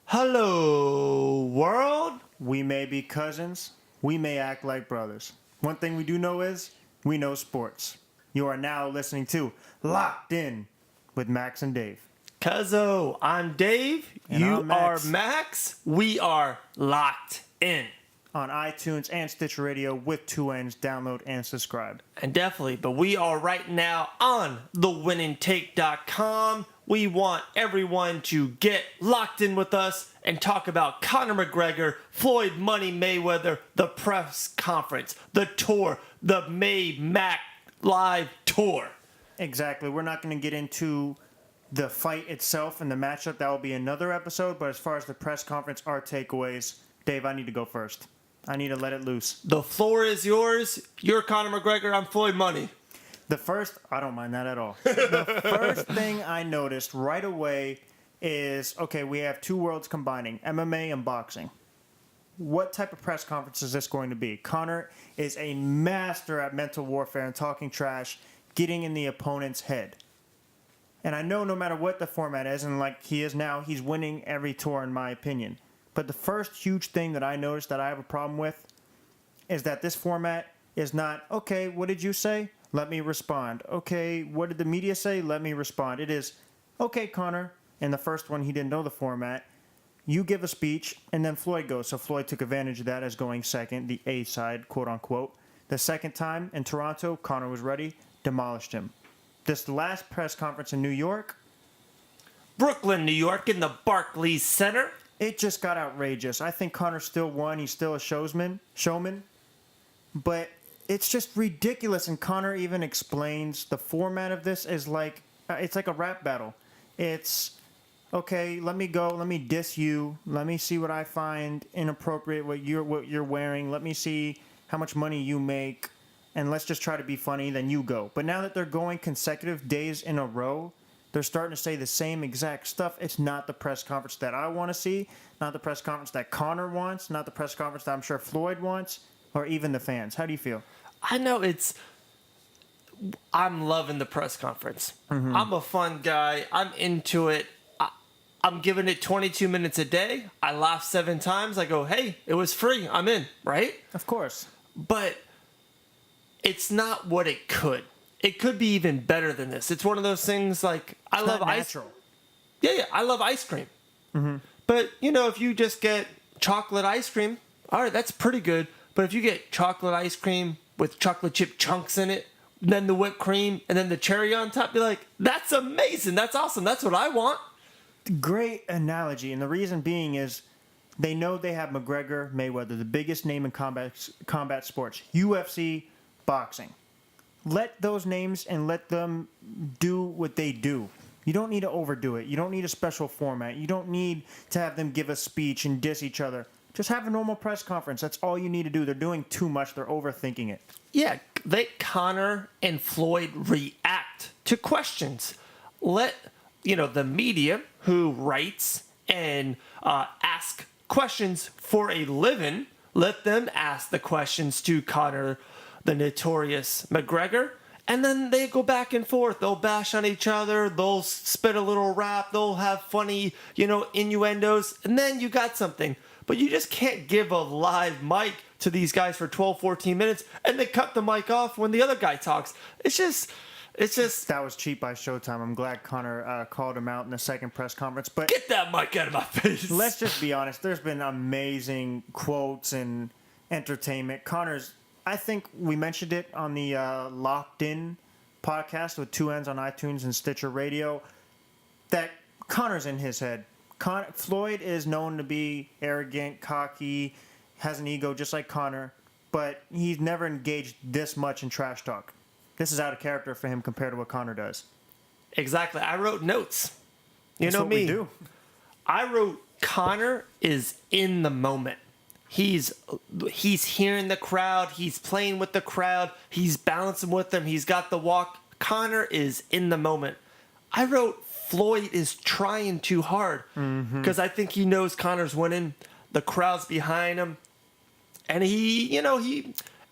Hello, world. We may be cousins. We may act like brothers. One thing we do know is we know sports. You are now listening to Locked In with Max and Dave. Cuzzo, I'm Dave. And you I'm Max. are Max. We are locked in. On iTunes and Stitcher Radio with 2 N's, download and subscribe. And definitely, but we are right now on thewinningtake.com. We want everyone to get locked in with us and talk about Conor McGregor, Floyd Money Mayweather, the press conference, the tour, the May Mac Live tour. Exactly. We're not going to get into the fight itself and the matchup. That will be another episode. But as far as the press conference, our takeaways, Dave, I need to go first. I need to let it loose. The floor is yours. You're Conor McGregor. I'm Floyd Money. I don't mind that at all. The first thing I noticed right away is, okay, we have two worlds combining, MMA and boxing. What type of press conference is this going to be? Conor is a master at mental warfare and talking trash, getting in the opponent's head. And I know no matter what the format is, and like he is now, he's winning every tour in my opinion. But the first huge thing that I noticed that I have a problem with is that this format is not, okay, what did you say? Let me respond. Okay, what did the media say? Let me respond. It is, okay, Conor. And the first one, he didn't know the format. You give a speech, and then Floyd goes. So Floyd took advantage of that as going second, the A side, quote unquote. The second time in Toronto, Conor was ready, demolished him. This last press conference in New York, Brooklyn, New York, in the Barclays Center. it just got outrageous. I think Conor still won. He's still a showman. But it's just ridiculous. And Conor even explains the format of this is like, it's like a rap battle. It's, okay, let me go. Let me diss you. Let me see what I find inappropriate, what you're wearing. Let me see how much money you make. And let's just try to be funny. Then you go. But now that they're going consecutive days in a row, they're starting to say the same exact stuff. It's not the press conference that I want to see, not the press conference that Conor wants, not the press conference that I'm sure Floyd wants, or even the fans. How do you feel? I know I'm loving the press conference. Mm-hmm. I'm a fun guy. I'm into it. I'm giving it 22 minutes a day. I laugh 7 times. I go, hey, it was free. I'm in, right? Of course. But it's not what it could. It could be even better than this. It's one of those things like I love ice. Yeah, I love ice cream. Mm-hmm. But if you just get chocolate ice cream, all right, that's pretty good. But if you get chocolate ice cream with chocolate chip chunks in it, then the whipped cream, and then the cherry on top, you're like, that's amazing. That's awesome. That's what I want. Great analogy, and the reason being is they know they have McGregor, Mayweather, the biggest name in combat sports, UFC, boxing. Let those names and let them do what they do. You don't need to overdo it. You don't need a special format. You don't need to have them give a speech and diss each other. Just have a normal press conference. That's all you need to do. They're doing too much. They're overthinking it. Yeah, let Conor and Floyd react to questions. Let, the media who writes and ask questions for a living, let them ask the questions to Conor, the notorious McGregor, and then they go back and forth. They'll bash on each other. They'll spit a little rap. They'll have funny, innuendos, and then you got something. But you just can't give a live mic to these guys for 12, 14 minutes and then cut the mic off when the other guy talks. It's just... That was cheap by Showtime. I'm glad Conor called him out in the second press conference. But get that mic out of my face. Let's just be honest. There's been amazing quotes and entertainment. I think we mentioned it on the Locked In podcast with 2 N's on iTunes and Stitcher Radio, that Conor's in his head. Floyd is known to be arrogant, cocky, has an ego just like Conor, but he's never engaged this much in trash talk. This is out of character for him compared to what Conor does. Exactly. I wrote notes. That's what me. We do. I wrote Conor is in the moment. He's hearing the crowd. He's playing with the crowd. He's balancing with them. He's got the walk. Conor is in the moment. I wrote Floyd is trying too hard because I think he knows Conor's winning. The crowd's behind him. And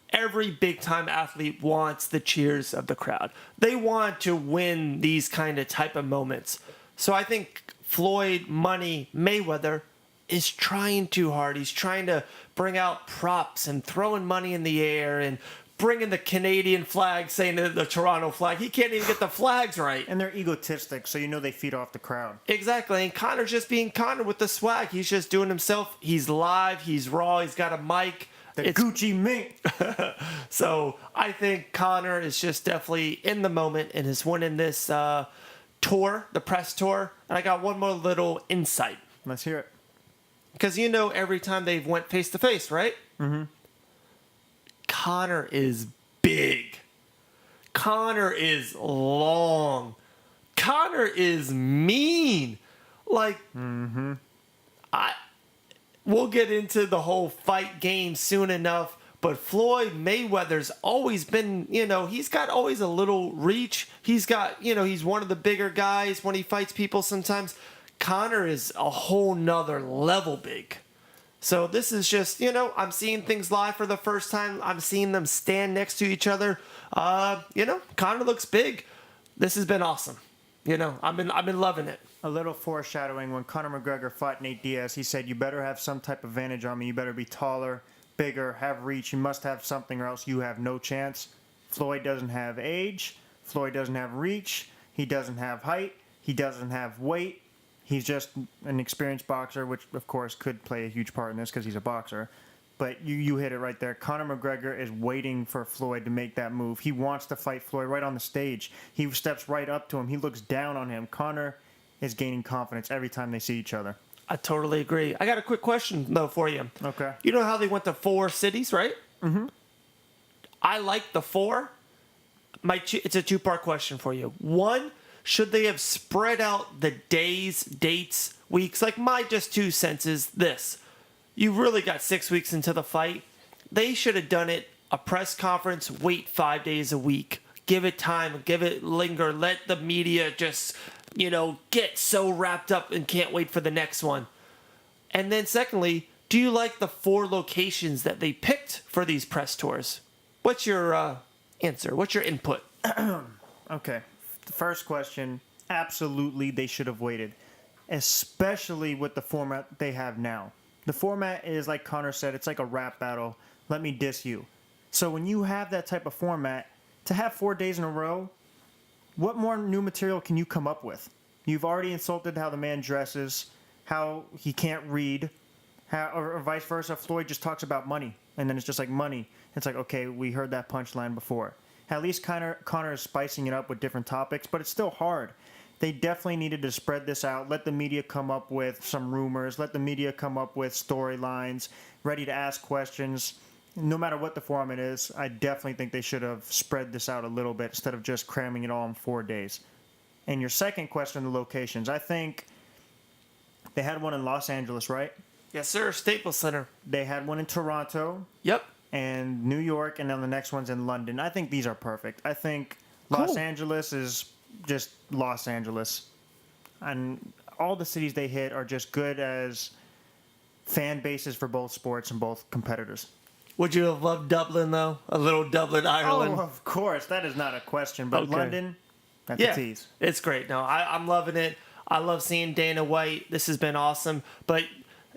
every big-time athlete wants the cheers of the crowd. They want to win these kind of type of moments. So I think Floyd, Money, Mayweather is trying too hard. He's trying to bring out props and throwing money in the air and bringing the Canadian flag, saying the Toronto flag. He can't even get the flags right. And they're egotistic, so you know they feed off the crowd. Exactly. And Connor's just being Connor with the swag. He's just doing himself. He's live. He's raw. He's got a mic. The Gucci mink. So I think Connor is just definitely in the moment and is winning this tour, the press tour. And I got one more little insight. Let's hear it. Because you know every time they've went face-to-face, right? Mm-hmm. Connor is big. Connor is long. Connor is mean. Like, we'll get into the whole fight game soon enough, but Floyd Mayweather's always been, he's got always a little reach. He's got, he's one of the bigger guys when he fights people sometimes. Connor is a whole nother level big. So this is just, I'm seeing things live for the first time. I'm seeing them stand next to each other. Connor looks big. This has been awesome. I've been loving it. A little foreshadowing, when Conor McGregor fought Nate Diaz, he said, you better have some type of advantage on me. You better be taller, bigger, have reach. You must have something or else you have no chance. Floyd doesn't have age. Floyd doesn't have reach. He doesn't have height. He doesn't have weight. He's just an experienced boxer, which, of course, could play a huge part in this because he's a boxer. But you hit it right there. Conor McGregor is waiting for Floyd to make that move. He wants to fight Floyd right on the stage. He steps right up to him. He looks down on him. Conor is gaining confidence every time they see each other. I totally agree. I got a quick question, though, for you. Okay. You know how they went to 4 cities, right? Mm-hmm. I like the 4. It's a 2-part question for you. 1, should they have spread out the days, dates, weeks? Like, my just 2 cents is this. You really got 6 weeks into the fight. They should have done it, a press conference, wait 5 days a week. Give it time, give it linger. Let the media just, get so wrapped up and can't wait for the next one. And then secondly, do you like the 4 locations that they picked for these press tours? What's your answer? What's your input? Okay. The first question, absolutely they should have waited, especially with the format they have now. The format is, like Conor said, it's like a rap battle. Let me diss you. So when you have that type of format, to have 4 days in a row, what more new material can you come up with? You've already insulted how the man dresses, how he can't read, or vice versa. Floyd just talks about money, and then it's just like money. It's like, okay, we heard that punchline before. At least Conor is spicing it up with different topics, but it's still hard. They definitely needed to spread this out. Let the media come up with some rumors. Let the media come up with storylines, ready to ask questions. No matter what the format is, I definitely think they should have spread this out a little bit instead of just cramming it all in 4 days. And your second question, the locations. I think they had one in Los Angeles, right? Yes, sir. Staples Center. They had one in Toronto. Yep. And New York, and then the next one's in London. I think these are perfect. I think Los Angeles is just Los Angeles. And all the cities they hit are just good as fan bases for both sports and both competitors. Would you have loved Dublin, though? A little Dublin, Ireland? Oh, of course. That is not a question. But Okay. London, that's a tease. It's great. No, I'm loving it. I love seeing Dana White. This has been awesome. But,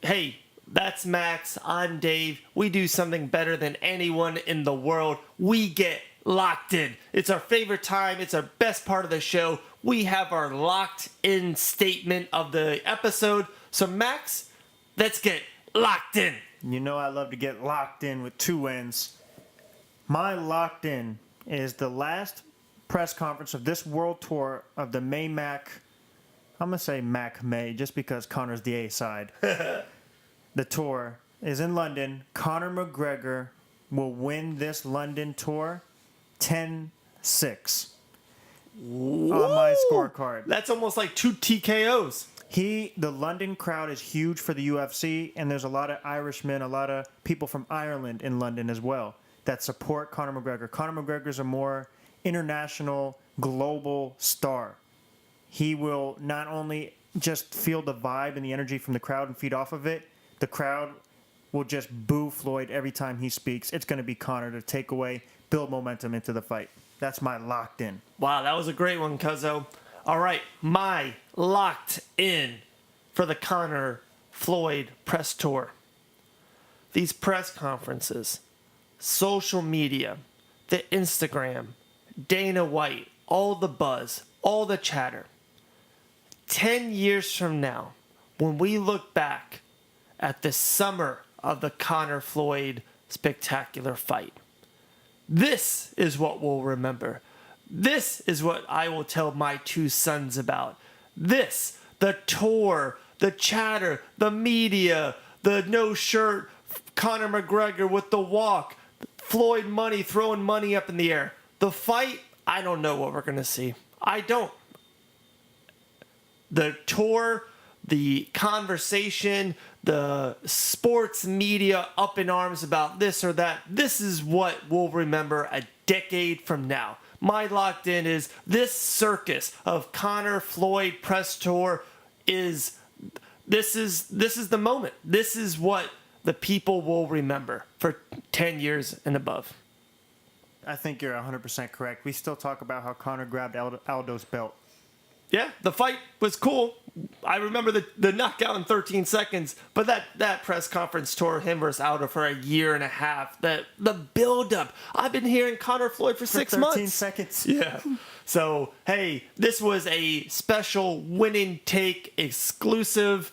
hey, that's Max. I'm Dave. We do something better than anyone in the world. We get locked in. It's our favorite time. It's our best part of the show. We have our locked in statement of the episode. So, Max, let's get locked in. You know I love to get locked in with 2 N's. My locked in is the last press conference of this world tour of the Mac. I'm going to say Mac May just because Conor's the A side. The tour is in London. Conor McGregor will win this London tour 10-6 on my scorecard. That's almost like 2 TKOs. The London crowd is huge for the UFC, and there's a lot of Irishmen, a lot of people from Ireland in London as well that support Conor McGregor. Conor McGregor's a more international, global star. He will not only just feel the vibe and the energy from the crowd and feed off of it, the crowd will just boo Floyd every time he speaks. It's going to be Conor to take away, build momentum into the fight. That's my locked in. Wow, that was a great one, Cuzzo. All right, my locked in for the Conor Floyd press tour. These press conferences, social media, the Instagram, Dana White, all the buzz, all the chatter. 10 years from now, when we look back at the summer of the Conor Floyd spectacular fight, this is what we'll remember. This is what I will tell my two sons about. This, the tour, the chatter, the media, the no shirt, Conor McGregor with the walk, Floyd money, throwing money up in the air. The fight, I don't know what we're going to see. I don't. The tour, the conversation, the sports media up in arms about this or that, this is what we'll remember a decade from now. My locked in is this circus of Conor Floyd press tour is the moment. This is what the people will remember for 10 years and above. I think you're 100% correct. We still talk about how Conor grabbed Aldo's belt. Yeah, the fight was cool. I remember the knockout in 13 seconds, but that press conference tore him versus Aldo for a year and a half. The build-up. I've been hearing Conor Floyd for 6 months. 13 seconds. Yeah. So, hey, this was a special winning take exclusive.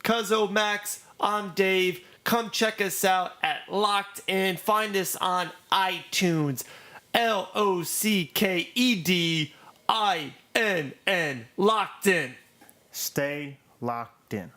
Cuzzo Max, I'm Dave. Come check us out at Locked In. Find us on iTunes. LOCKEDINN. Locked In. Stay locked in.